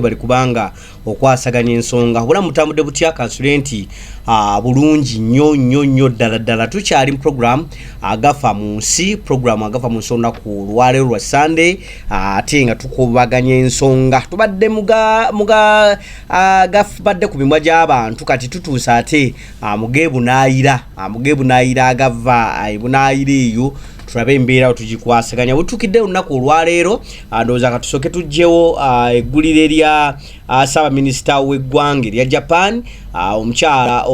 bali kubanga okwasaganya ensonga wala mutambudde butya consulenti bulungi nnyo ddala tukyali mu program agafa mu nsi program agafa mu nsonga ku lwaleero lwa Sunday ate nga tukubaganya ensonga tubadde muga gafubadde ku bimwa gy'abantu kati tutuusa ate mugebu naayira agava bunaayira eyo tulabe embeera tugikwasaganya butukidde olunaku olwaleero ndowooza katusooke tujjewo eggulire lya Ssaabaminisita w'eggwanga erya Japan omukyala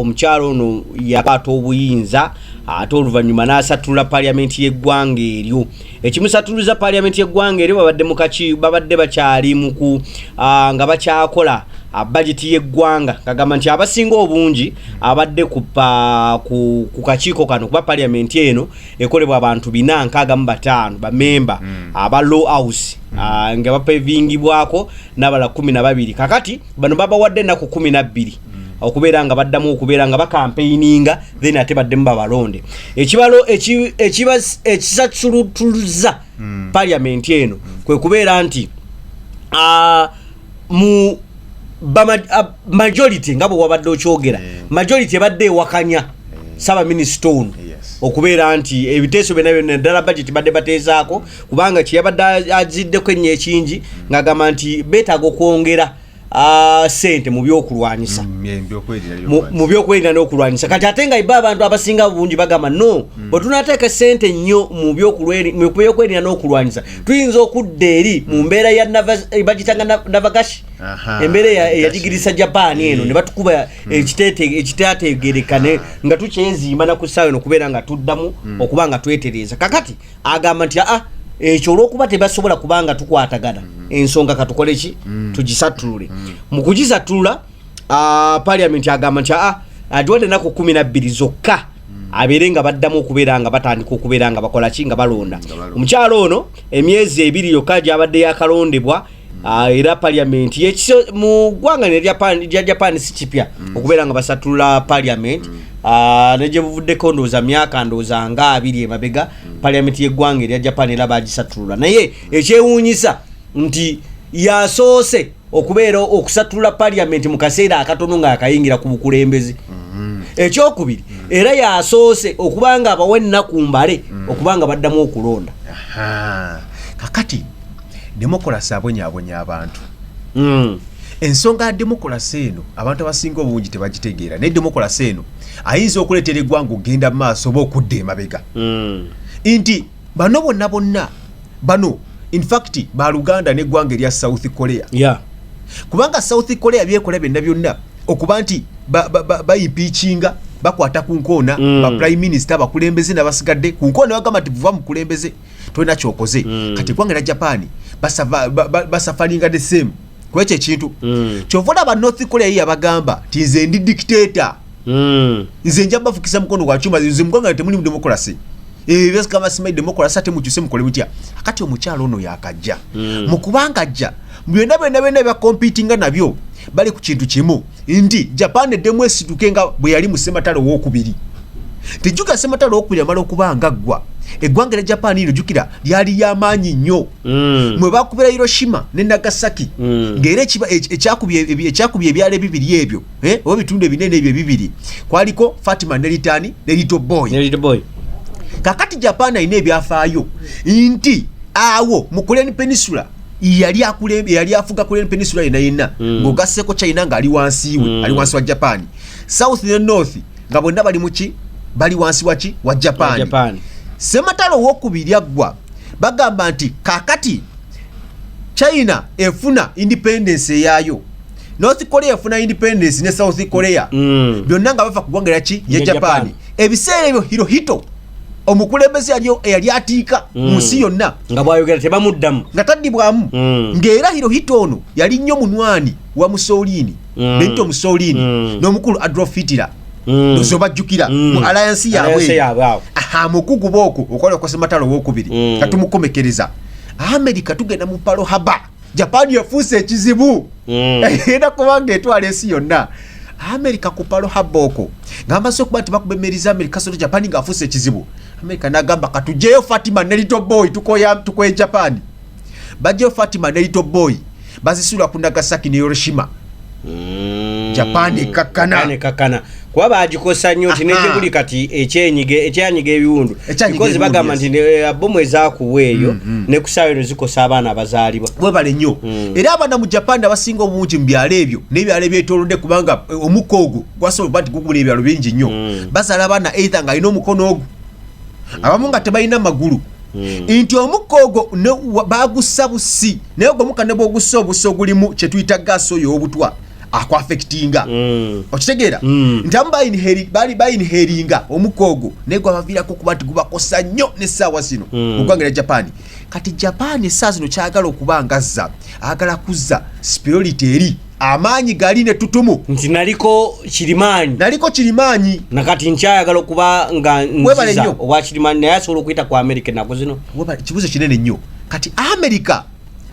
ono yakwata obuyinza ate oluvannyuma n'asatulula paliamenti y'eggwanga eryo ekimusatuluza paliamenti y'eggwanga eryo babadde bakyali nga bakyakola budget y'eggwanga kagamba nti abasinga obungi abadde ku kakiiko kano kuba parliament eno ekolebwa abantu 465 bamemba aba law house nga bapevingibwako n'abala 12 kakati bano babawadde nako 12 okubeera nga baddamu okubeera nga bakampaininga then ate baddemu babalonde ekibalo ekisatuluza parliament eno kwe kubeera nti mu majority ngabo wabadde okyogera majority badde wakanya Ssaabaminisita ono okubeera nti ebiteeso byonna ddala budget badde bateezaako kubanga kyeyabadde aziddeko ennyo ekingi ng'agamba nti beetaaga okwongera sente mu byokulwanyisa mu byokwerinda n'okulwanyisa kati ate nga iba abantu abasinga bungi bagamba no bwetunateeka sente nnyo mu byokwerinda n'okulwanyisa tuyinza okudda eri mu mbeera ya bagitanga Navagashi embeera eyagigirisa Japan eno ne batukuba ekitategerekane nga tukyezimba na ku ssaawa eno okubeera nga tuddamu okuba nga twetereeza kakati agamba nti ekyo olw'okuba tebasobola kubanga tukwatagana ensonga katukole ki tugisatulule mu kugisatulula parliament agamba nti agiwadde nako 12 zokka abeere nga baddamu okubeera nga batandika okubeera nga bakola ki nga balonda omukyalo ono emyezi 2 yokka gyabadde yakalondebwa era parliament mu ggwanga lya Japan si kipya okubeera nga basatulula parliament neje buvuddeko ndowooza myaka ndowooza nga 2 emabega parliament y'eggwanga erya Japan era bagisatulula naye ekyewuunyisa nti yasoose okubeera okusatulula parliament mu kaseera akatono nga akayingira ku bukulembezi ekyokubiri era yasoose okubanga abawe ennaku mbale okubanga baddamu okulonda kakati demokrasi abonyabonya abantu ensonga ya demokrasi eno abantu abasinga obungi tebagitegeera ne demokrasi eno ayinza okuleetera eggwanga okugenda mu maaso oba okudda emabega nti bano bonna bano in fact baluganda n'eggwanga erya South Korea kubanga South Korea byekola byonna okuba nti bayimpiichinga bakwata ku nkoona ba prime minister bakulembeze n'abasigadde ku nkoona bagamba nti vuba mukulembeze tolina kyokoze kati eggwanga erya Japan basafalinga the same kwekyo ekintu kyovola ba North Korea yabagamba ti nze ndi dictator nze nja bafukisa mukono gwa chuma nze mugwanga temuli mu demokrasi bese kama simai demokrasi ate mukyuse mukole mutya akati omukyalo ono yakajja mukubanga ajja byonna bya competinga nabyo bali ku kintu kimu ndi Japan eddemu esituke nga bwe yali mu Sematalo w'okubiri tejuka Sematalo w'okubiri amala okubanga gwa eggwanga lya Japan lino jukira lyali ly'amaanyi nnyo mwe bakubira Hiroshima ne Nagasaki ng'era ekyakubye ebyalo ebibiri ebyo oba bitundu ebinene ebyo ebibiri kwaliko Fatima ne Little Boy kakati Japan alina ebyafaayo nti awo mu Korean Peninsula yali afuga Korean Peninsula yenna ng'ogasseko China ng'ali wansi wa Japan South ne North nga bonna bali wansi wa Japan Sematalo w'okubiri aggwa bagamba nti kakati China efuna independence yayo North Korea efuna independence ne South Korea byonna nga bava ku ggwanga ya Japan ebiseera ebyo Hirohito omukulembeze yali atiika mu nsi yonna nga bwayogera tebamuddamu nga taddibwamu ng'era Hirohito ono yali nnyo munywani wa Mussolini Benito Mussolini n'omukulu Adolf Hitler nozobajjukira mu alliance yaabwe mukugu booko okola kwa Sematalo w'okubiri katumukomekereza America tugenda mu Pearl Harbor Japan yafuuse ekizibu era kubanga etwala ensi yonna America ku Pearl Harbor oko ng'amaze okuba nti bakubemeriza America so Japan ng'afuuse ekizibu America n'agamba katujjeyo Fatima ne Little Boy tukoye Japan bajjeyo Fatima ne Little Boy bazisula ku Nagasaki ne Hiroshima. Japan kakana kuba bagikosa nnyo tineje buli kati ekyanyiga ebiwundu because bagamba nti bomu ezaakuweeyo ne kusaayo ne zikosa abaana abazaalibwa webale nnyo. Era abaana mu Japan abasinga obungi mu byalo ebyo n'ebyalo ebyetoolodde kubanga omukka ogwo gwasobola nti gugula ebyalo bingi nnyo bazaala abaana either ng'alina omukono ogwo abamu nga tebalina magulu nti omukka ogwo bagussa busi naye ogwo omukka ne bw'ogussa obusi ogulimu kye tuyita gaasi oyo obutwa akwaffectinga okitegeera nti amu bayinheringa omukka ogwo naye gwabaviirako okuba nti gubakosa nnyo n'essaawa zino mu ggwanga lya Japan. Kati Japan essaawa zino kyagala okuba ngazza agala kuzza superiority eri amaanyi gali ne tutumu nti naliko kirimaanyi nakati nkyayagala okuba nga nziza owa kirimaanyi naye asobola okuyita ku America nako zino kibuzo kinene nnyo. Kati America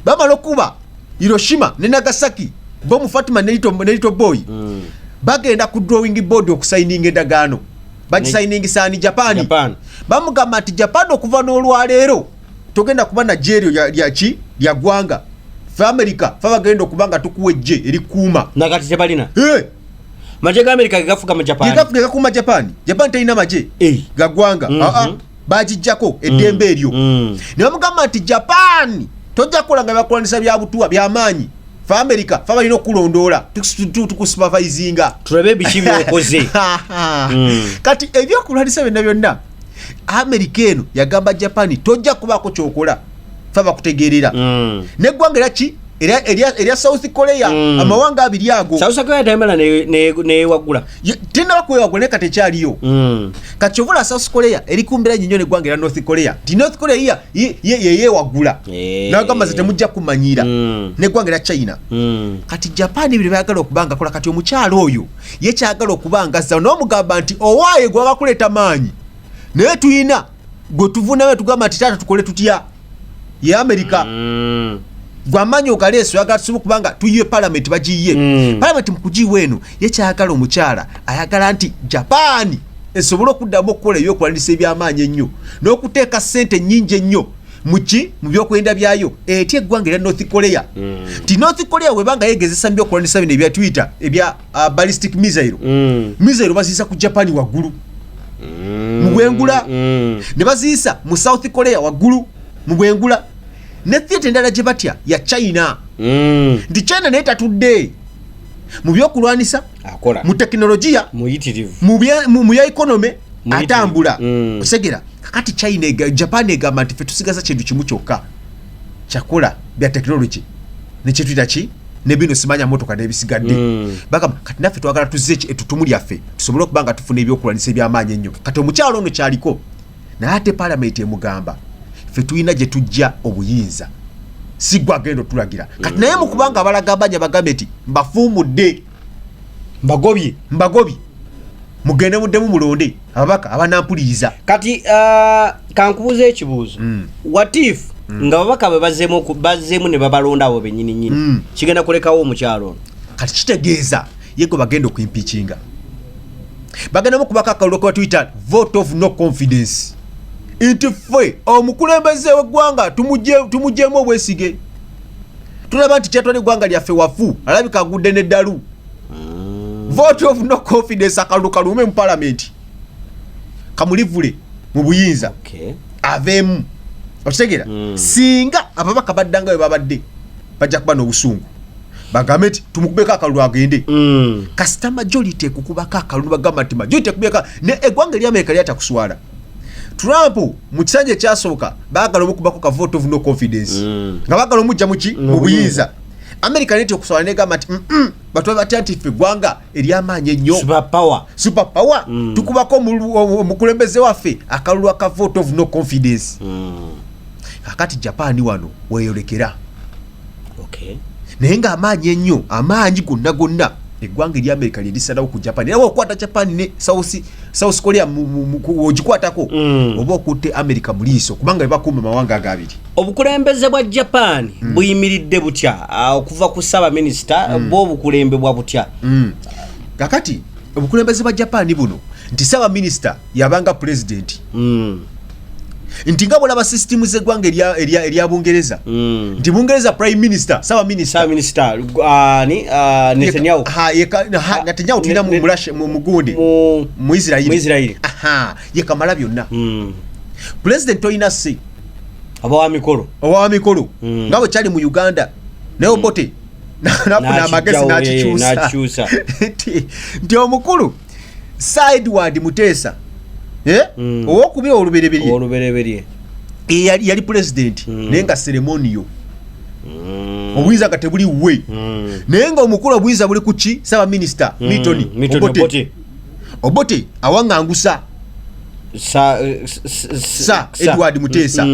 bamala okuba Hiroshima ne Nagasaki bomu Fatima ne Little Boy bagenda ku drawing board okusayininga endagaano bagisayiningi saani Japan. Bamugamba nti Japan okuva n'olwaleero togenda kuba na jeryo lya gwanga fe America fe bagenda okuba nga tukuwa ejje erikuuma nakati tebalina maje ga America gafuka mu Japan gakuma Japan tayina maje ga gwanga bagijjako eddembe eryo ne bamugamba nti Japan tojja kukola nga bakulanisa bya butuwa by'amaanyi fe America fe balina okulondoola tukusupervisinga tulabe biki byokoze kati ebyokulwanisa byonna America eno yagamba Japan tojja kubaako kyokola fe bakutegeerera neggwanga eraki erya South Korea amawanga abiri ago South Korea tayamala newagula tenda bakwewagula naye kati ekyaliyo kati ovula South Korea eri kumbira nnyo neggwanga erya North Korea ti North Korea yewagula nagamba ze temujja kumanyira neggwanga erya China kati Japan biri bayagala okubanga kola kati omukyalo oyo ye kyagala okubanga za n'omugamba nti owaaye gwe bakuleeta maanyi naye tuyina gwe tuvunayo tugamba nti taata tukole tutya ye America gwamaanyi okaleeso yagala tusobola kubanga tuyiwe parliament bagiye parliament mukugiwa eno ye kyagala omukyala ayagala nti Japan esobola okuddamu okukola ebyokulanisa ebyamaanyi ennyo n'okuteeka ssente nnyingi ennyo mu byokwenda byayo etya eggwanga erya North Korea ti North Korea webanga yegezesa mu byokulanisa bino ebya Twitter ebya ballistic missile baziyisa ku Japan waggulu mu bwengula ne baziyisa mu South Korea waggulu mu bwengula ne theatre endala gye batya ya China nti China naye tatudde mu byokulwanisa akola mu tekinologiya mu ya economy atambula osegera kakati Japan egamba nti fe tusigaza kintu kimu kyokka kyakola bya technology ne kyetuyita ki ne bino simanya motoka n'ebisigadde bagamba kati naffe twagala tuzze ettutumu lyaffe tusobole okuba nga tufuna ebyokulwanisa ebyamaanyi ennyo kati omukyalo ono kyaliko naye ate parliament emugamba fe tuyina gye tujja obuyinza si gwe agenda otulagira kati naye mukubanga abalagambanya bagambe nti mbafuumudde mbagobye mugende muddemu mulonde ababaka abanampuliriza kati kankubuza ekibuuzo what if nga babaka bwe bazzeemu ne babalonda abo bennyini kigenda kulekawo omukyalo ono kati kitegeeza yego bagenda okuimpikinga bagenda mukubaka akalulu kwa Twitter vote of no confidence nti ffe omukulembeze w'eggwanga tumugjeemu obwesige tulaba nti kyatwala eggwanga lyaffe wafu alabika agudde n'eddalu vote of no confidence akalulu kalume mu parliament kamulivule mu buyinza aveemu okitegera singa ababaka baddanga we babadde bajja kuba n'obusungu bagambe nti tumukubeko akalulu agende kasita majority ekukubako akalulu bagamba nti majority ekubeko ne eggwanga ery'Amerika lyatakuswala Trump mu kisanja ekyasooka baagala omukubako ka vote of no confidence nga baagala omujja mu buyinza America neti okuswala negamba nti batwa batya nti ffe eggwanga ery'amaanyi ennyo super power tukubako omukulembeze waffe akalulu aka vote of no confidence kakati Japan wano weyolekera naye nga amaanyi ennyo amaanyi gonna eggwanga ery'Amerika lyerisalawo ku Japan era okwata Japan ne South Korea ogikwatako oba okutte America mu liiso kubanga bebakuuma mawanga agabiri obukulembeze bwa Japan buyimiridde butya okuva ku Ssaabaminisita bw'obukulembe bwa butya kakati obukulembeze bwa Japan buno nti Ssaabaminisita yabanga president nti nga bolaba system z'eggwanga erya Bungereza nti Bungereza prime minister sawa minister Netanyahu Netanyahu tulina mu gundi mu Israeli ye kamala byonna president toyina se owa mikolo nga bwe kyali mu Uganda naye Obote nafuna amagezi n'akikyusa nti omukulu Sideward Muteesa owokubiri olubereberye yali president naye nga ceremonial obuyinza nga tebuli we naye nga omukulu obuyinza buli kuki saba minister Milton Obote awangangusa Edward Muteesa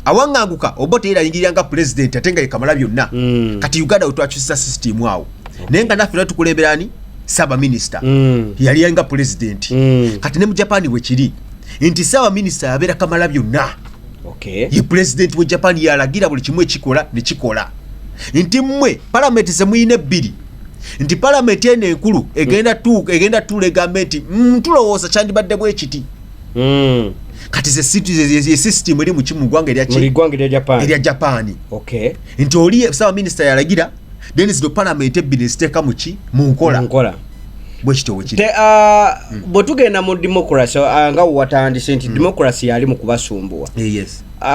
awanganguka Obote era yingirira nga president ate nga yekamala byonna kati Uganda otwakyusa system awo naye nga naffe tukulemberani saba minister yali nga president kati ne mu Japan bwe kiri nti saba minister yabeera kamala byonna ye president we Japan yalagira buli kimu ekikola ne kikola nti mmwe parliament zemuyina ebbiri nti parliament eno enkulu egenda tulegamba nti tulowooza kyandibadde bwe kiti kati ze system eri mu kimu gwanga erya Japan nti oli saba minister yalagira then zino parliament ebbiri ziteeka mu nkola bwe tugenda mu democracy nga watandise nti democracy yali mu kubasumbuwa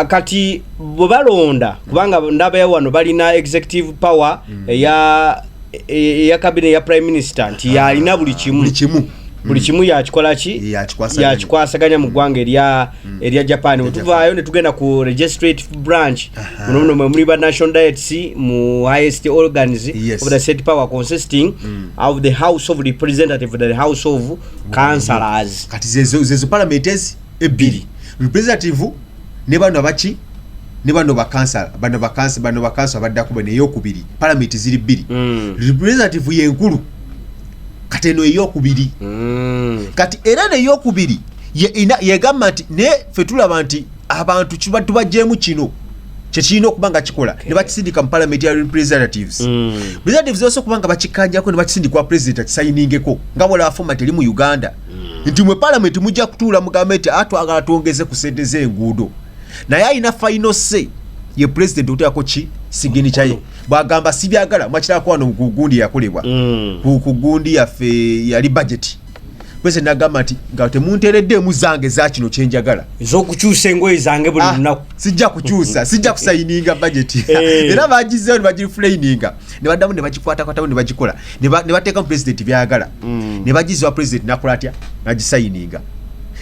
kati bwe balonda kubanga ndabayo wano balina executive power eya cabinet ya prime minister nti yalina buli kimu yakikola ki yakikwasaganya mu ggwanga erya Japan bwe tuvaayo ne tugenda ku legislative branch muno muri ba national diets mu highest organs of the state power consisting of the house of representative the house of councillors kati zezo parliament ebbiri representative ne bano abachi ne bano bakansa badda kuba ne yokubiri parliament ziri bbiri representative yenkulu kati eno eyokubiri kati era neyokubiri yegamba nti ne fe tulaba nti abantu tubajjeemu kino kyekirina okuba nga kikola ne bakisindika mu parliament ya representatives representatives also kubanga bakikanjako ne bakisindikwa president akisayiningeko nga bwolaba format eri mu Uganda nti mwe parliament mujja kutuula mugambe nti atwagala twongeze ku sente z'enguudo naye alina final say ye president oteako ki sigini kyaye bwagamba sibyagala mwakirako wano ku gundi yakolebwa ku gundi yaffe yali budget president agamba nti nga temunteredde muzange za kino kyenjagala ez'okukyusa engoye zange buli lunaku sijja kukyusa sijja kusayininga budget era bagizeewo ne bagifulaininga ne baddamu ne bagikwatakwatamu ne bagikola ne bateeka mu president byagala ne bagiziwa president nakola atya nagisayininga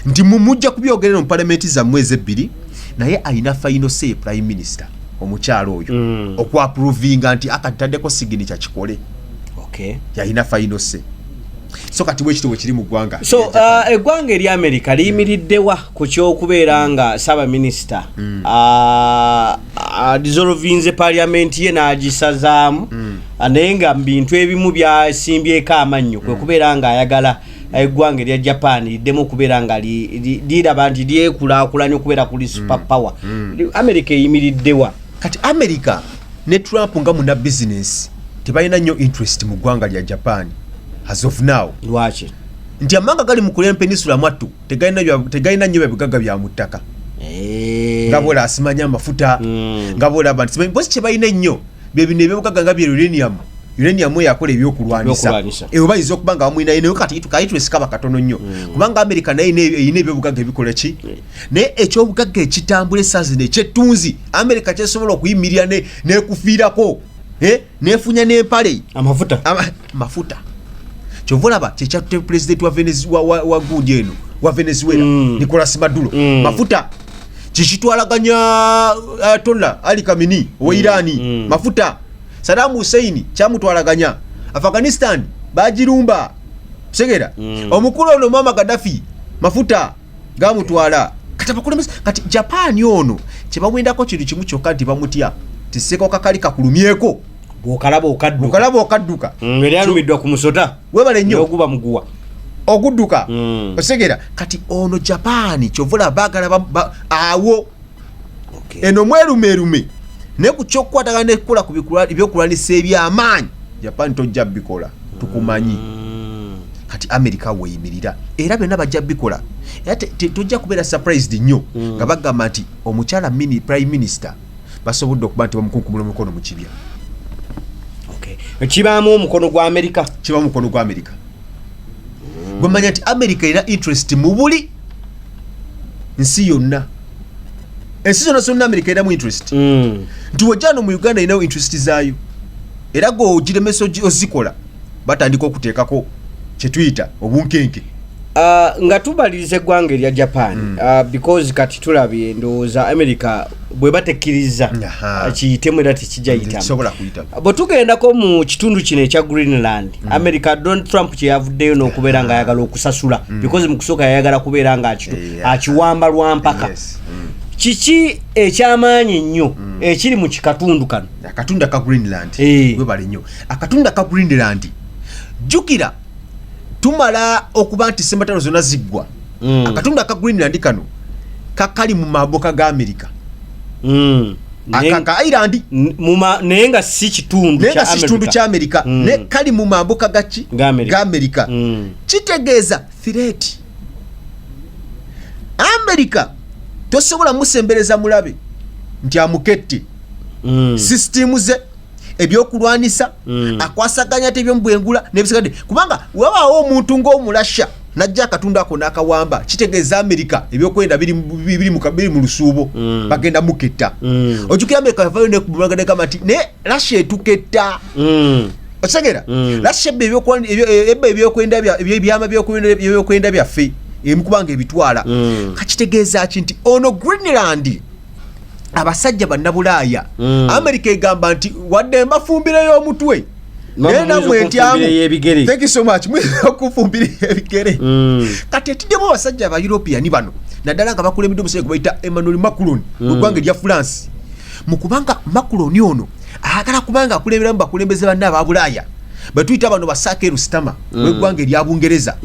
nti mumujja kubyogerera mu parliament zammwe ezebbiri naye alina final say prime minister omukyalo oyo okwaprovinga nti akataddeko sigini kyakikole yalina final say so kati bwekito bwekiri mu ggwanga so eggwanga eri America liyimiriddewa ku kyokubeera nga saba minister dissolvinze parliament ye n'agisazaamu naye nga mu bintu ebimu byasimbyeko amannyo kwe kubeera nga ayagala eggwanga erya Japan liddemu okubeera nga liraba nti lyekulaakulanya okubeera kuli super power America eyimiriddewa kati America ne Trump nga muna business tebalina nnyo interest mu ggwanga lya Japan as of now lwaki nti amanga gali mu kulya peninsula mwattu tegalina nnyo bigagga bya mu ttaka nga bwola asimanya amafuta nga bwola abantu bosi kye balina ennyo byebino ebyobugagga nga bye uranium yakola ebyokulwanisa ewe bayinza okuba nga bamwina naye kati tukayitwesikaba katono nnyo kubanga America naye eyina ebyobugagga ebikola ki naye ekyobugagga ekitambula esaazi nekyettunzi America kyesobola okuyimirira nekufiirako nefunya n'empale amafuta kyova olaba kyekyatutte president wa gundi eno wa Venezuela Nicolas Maduro mafuta kikitwalaganya Ayatollah Ali Khamenei wa Irani mafuta Saddam Hussein kyamutwalaganya Afghanistan bagirumba segera omukulu ono Muammar Gaddafi mafuta gamutwala kati Japan ono kyebawendako kintu kimu kyokka nti bamutya tiseko kakali kakulumyeko bwokalaba okadduka eri alumiddwa ku musota webale nnyo oguba muguwa ogudduka osegera kati ono Japan kyovula bagala awo eno mwerumerume ne ku kyokukwatagana nekola ku ebyokulwanisa ebyamaanyi Japan tojja bikola tukumanyi kati America weyimirira era byonna bajja bikola ate tujja kubeera surprised nnyo nga bagamba nti omukyala prime minister basobodde okuba nti bamukunkumula omukono mu kibya. Kibaamu omukono gwa America. Kibaamu omukono gwa America. Gwamanya nti America erina interest mu buli nsi yonna. Ensi zonna America erinamu interest. Nti wajjano mu Uganda erinamu interest zaayo. Era go ogiremesa ozikola batandika okuteekako kye tuyita obunkenke. Nga tubaliriza eggwanga erya Japan because kati tulabye ndowooza America bwe batekkiriza kiyitemu era tekijja yitamu. Bwe tugendako mu kitundu kino ekya Greenland, America Donald Trump kye yavuddeyo n'okubeera nga ayagala okusasula because mu kusooka yayagala kubeera nga akiwamba lwampaka. Kiki ekyamaanyi ennyo ekiri mu kikatundu kano? Akatundu ka Greenland bwe bali nnyo. Akatundu ka Greenland jjukira tumala okuba nti sembatalo zonna ziggwa. Akatundu ka Greenland kano kakali mu maboka ga America. Akaka Island naye nga si kitundu kya America. Ne kali mu maboka gachi ga America. Kitegeeza threat. America tosobola musembereza mulabe nti amukette. System ze ebyokulwanisa akwasaganya tebyo mbwengula nebisigade kubanga wabaawo omuntu ng'omulasha najja akatundu ako n'akawamba kitegeeza America ebyokwenda biri mu lusuubo bagenda muketta. Ojjukira America yavayo nekubagade kama nti ne Russia etuketta. Osegera Russia ebyokwenda byaffe emukubanga ebitwala. Kakitegeeza nti ono Greenland abasajja bannabulaaya America egamba nti wadde mbafumbire y'omutwe namwe ntyamu. Thank you so much. Okufumbira ebigere. Kati etiddemu abasajja aba European bano naddala nga bakulembedde omusajja gwe bayita Emmanuel Macron mu ggwanga erya France. Mu kubanga Macron ono ayagala kubanga akulemberamu bakulembeze banne aba Bulaaya batuyita bano basake Rustama w'eggwanga erya Bungereza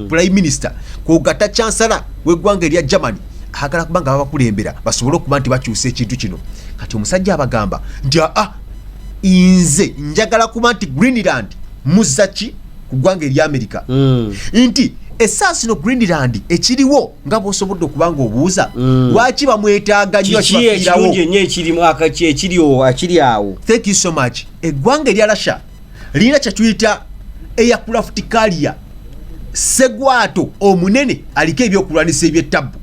prime minister kwogata chancellor w'eggwanga erya Germany agala kubanga babakulembera basobole okuba nti bakyusa ekintu kino. Kati omusajja abagamba nti inze njagala kuba nti Greenland muzaki ku ggwanga erya America. Nti essaasi no Greenland ekiriwo nga bw'osobodde okubanga obuuza lwaki bamwetaaga nnyo kibafiirawo ekiri awo. Thank you so much. Eggwanga erya Russia lirina kye tuyita aircraft carrier segwato omunene aliko ebyokulwanisa eby'ettabu.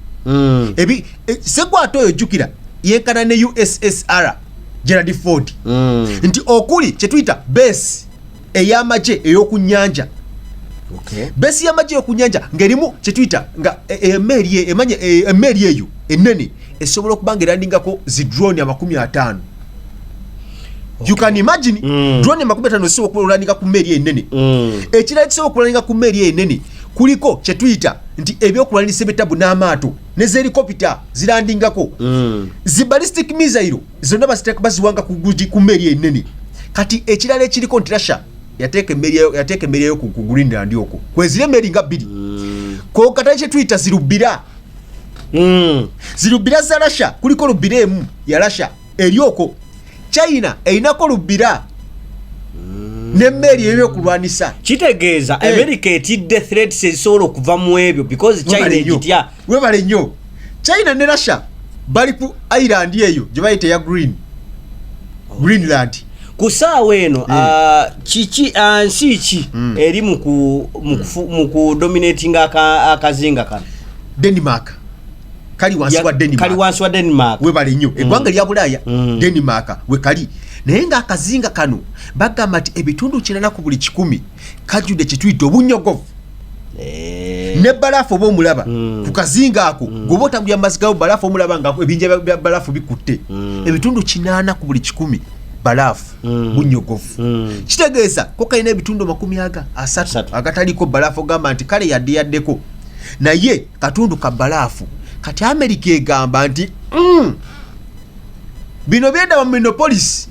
Segwato oyo jjukira yenkana ne USSR Gerald Ford. Nti okuli kye tuyita base ey'amagye ey'oku nnyanja. Base y'amagye ey'oku nnyanja ng'erimu kye tuyita nga emmeeri eyo ennene esobola okuba nga erandingako zi drone 50. You can imagine drone 50 esobola okulandinga ku mmeeri ennene. Ekirala kisobola okulandinga ku mmeeri ennene kuliko kye tuyita nti ebyokulwanisa ebitabu n'amaato ne helicopter zilandingako. Zi ballistic missile zonna baziwanga ku mmeeri ennene. Kati ekirala ekiriko nti Russia yateeka emmeeri eyo ku Greenland okwo kwezira emmeeri nga bbiri. Kokata kye tuyita zirubira. Zirubira za Russia kuliko lubira emu ya Russia eryoko. China einako lubira n'emmeeri ebyokulwanisa. Kitegeeza America etidde threats ezisobola okuva mu ebyo because China egitya. Webale nnyo. China ne Russia bali ku island eyo gye bayita ya Greenland. Ku ssaawa eno nsi ki eri mu kudominating akazinga kano? Denmark. Kali wansi wa Denmark. Webale nnyo. Eggwanga lya Bulaaya Denmark wekali. Naye nga akazinga kano bagamba nti ebitundu 80 ku buli 100 kajjudde kye tuyita obunyogovu. Ne balafu oba omulaba ku kazinga ako gwoba otambulira mazzi gawo balafu omulaba nga ebinja bya balafu bikutte. Ebitundu 80 ku buli 100 balafu bunyogovu. Kitegeeza ko kalina ebitundu 30 agataliko balafu ogamba nti kale yaddeko naye katundu ka balafu. Kati America egamba nti bino byenda mu Minneapolis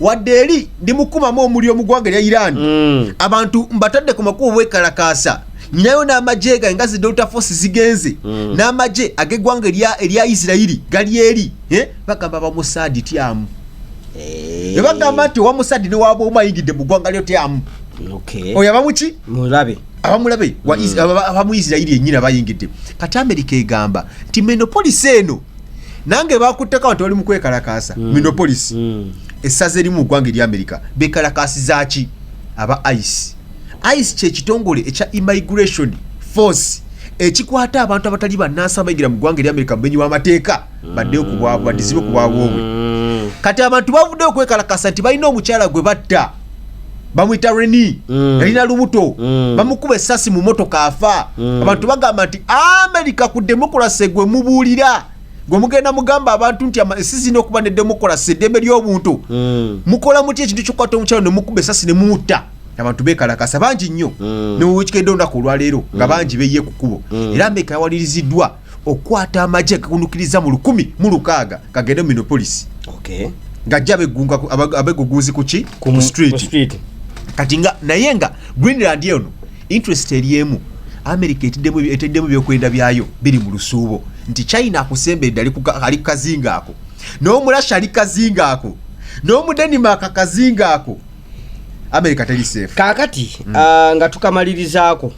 wadde eri ndi mukumamu omuliro mu ggwanga lya Iran. Abantu mbatadde ku makubo bwekalakaasa nyinayo n'amagye ga nga zi Delta Force zigenze n'amagye ag'eggwanga erya Isirairi gali eri bagamba bamusadi tyamu. Bagamba nti wamusadi ne waba omayingidde mu ggwanga lyo tyamu. Oyo abamuki mulabe abamulabe abamu Israeli yennyina bayingidde kati America egamba nti Minneapolis eno nange bakutteko abantu bali mu kwekalakaasa Minneapolis essaza erimu mu ggwanga erya America bekalakaasiza ki aba ICE kye kitongole ekya immigration force ekikwata abantu abatali bannansi abayingira mu ggwanga erya America mubenyi w'amateeka baddeyo ku bwabwe baddizibe ku bwabwe kati abantu bavuddeyo okwekalakaasa nti balina omukyala gwe batta bamwita Reni yalina lubuto bamukuba essasi mu motoka afa abantu bagamba nti America ku demokrasi gwe mubuulira gwe mugenda mugamba abantu nti esizina okuba ne demokrasi eddembe ly'obuntu mukola muti ekintu ky'okukwata omukyalo ne mukuba essasi ne mutta abantu bekalakasa bangi nnyo ne wekigenda olunaku olwaleero nga bangi beye ku kkubo era America yawaliriziddwa okwata amagye gakunukiriza mu 16 kagende mu Minneapolis ng'ajja abegugunzi kuki ku street kati nga naye nga Greenland eno interest eriemu America eteddemu byokwenda byayo biri mu lusuubo nti China akusembedde ali kazinga ako n'omulasha ali kazinga ako n'omudenmark kazinga ako America teri safe kakati nga tukamalirizaako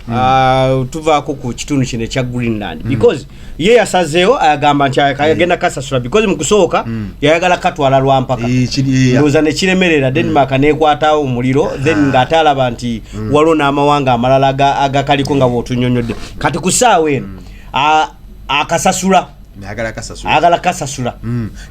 tuvaako ku kitundu kino ekya Greenland because ye yasazeewo ayagamba nti ayagenda kasasula because mu kusooka yayagala katwala lwampaka ndowooza ne kiremerera Denmark neekwatawo omuliro then ng'ataalaba nti waliwo n'amawanga amalala agakaliko nga bw'otunyonyodde kati ku ssaawa eno akasasula ayagala kasasula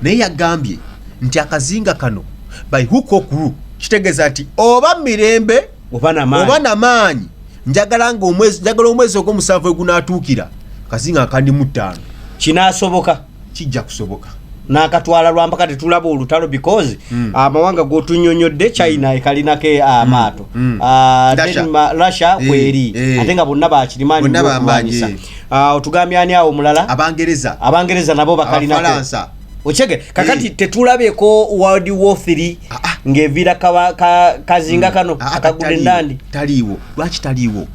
naye yagambye nti akazinga kano by hook or crook kitegeeza nti oba mirembe oba namaanyi njagala omwezi ogw'omusanvu egunaatuukira kazinga akandi mu 5 kinaasoboka kijja kusoboka n'akatwala lwampaka tetulaba olutalo because amawanga g'otunyonyodde China ekalinako amaato Russia kweri ate nga bonna bakirimaanyi okumanyisa otugambye ani awo omulala abangereza nabo bakalinako ochege kakati tetulabeko World War 3 ngevira kazinga kano akagudendandi taliwo lwaki taliwo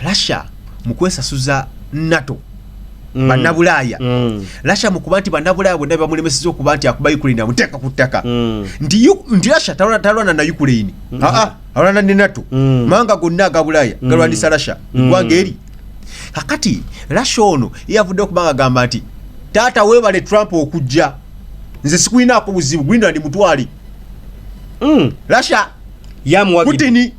Russia mukwesasuza NATO bannabulaya Russia mukuba nti bannabulaya bonna bamulemeseza okuba nti akuba Ukraine amuteeka ku ttaka nti Russia talwana na Ukraine alwana ne NATO manga gonna agabulaya galwanisa Russia ggwanga eri kakati Russia ono yavudde okubanga agamba nti taata weebale Trump okujja nze sikuinaako buzibu Greenland mutwali Russia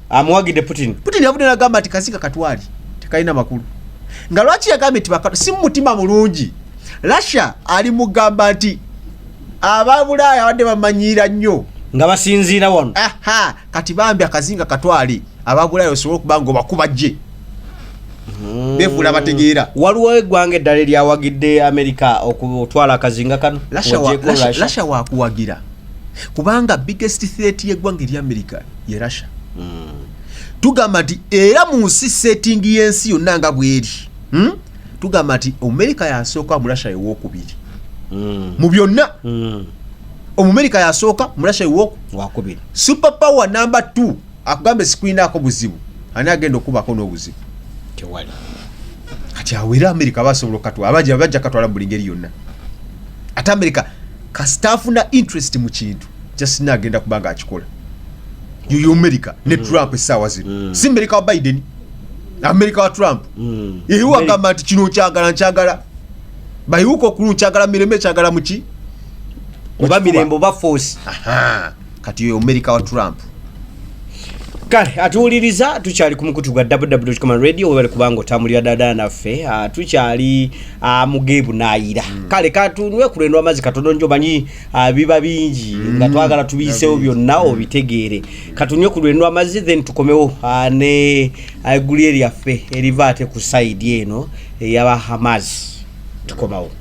amuwagidde Putin yavudde n'agamba nti kazinga katwali tekalina makulu nga lwaki yagambye nti si mutima mulungi Russia ali mugamba nti ababulaaya wadde bamanyiira nnyo nga basinziira wano kati bambi akazinga katwali ababulaaya osobola okuba nga obakubajje befuula bategeera waliwo eggwanga eddala eryawagidde America okutwala akazinga kano Russia wakuwagira kubanga biggest threat y'eggwanga erya America ye Russia tugamba nti era mu nsi setting y'ensi yonna nga bweri tugamba nti America yasooka mu Russia ewokubiri mu byonna America yasooka mu Russia ewokubiri super power number 2 akugambe sikuinaako buzibu ani agenda okubako n'obuzibu tewali kati awera America basobola okatwala bajja katwala mu buli ngeri yonna ate America kasitaafuna interest mu kintu just nagenda kubanga akikola yuyo America ne Trump essaawa zino si America wa Biden America wa Trump ewa agamba nti kino nkyagala bayiwuka okulu nkyagala mirembe kyagala muki oba mirembe oba force kati yuyo America wa Trump kale atuwuliriza tukyali ku mukutu gwa www.radio webale kubanga otambulira dada naffe tukyali mugebu naayira kale katunwe ku lwendo amazzi katono njo banyi biba bingi nga twagala tubiseewo byonna obitegeere katunwe ku lwendo amazzi then tukomewo ne guli lyaffe eriva ate ku side eno eyaba Hamas tukomawo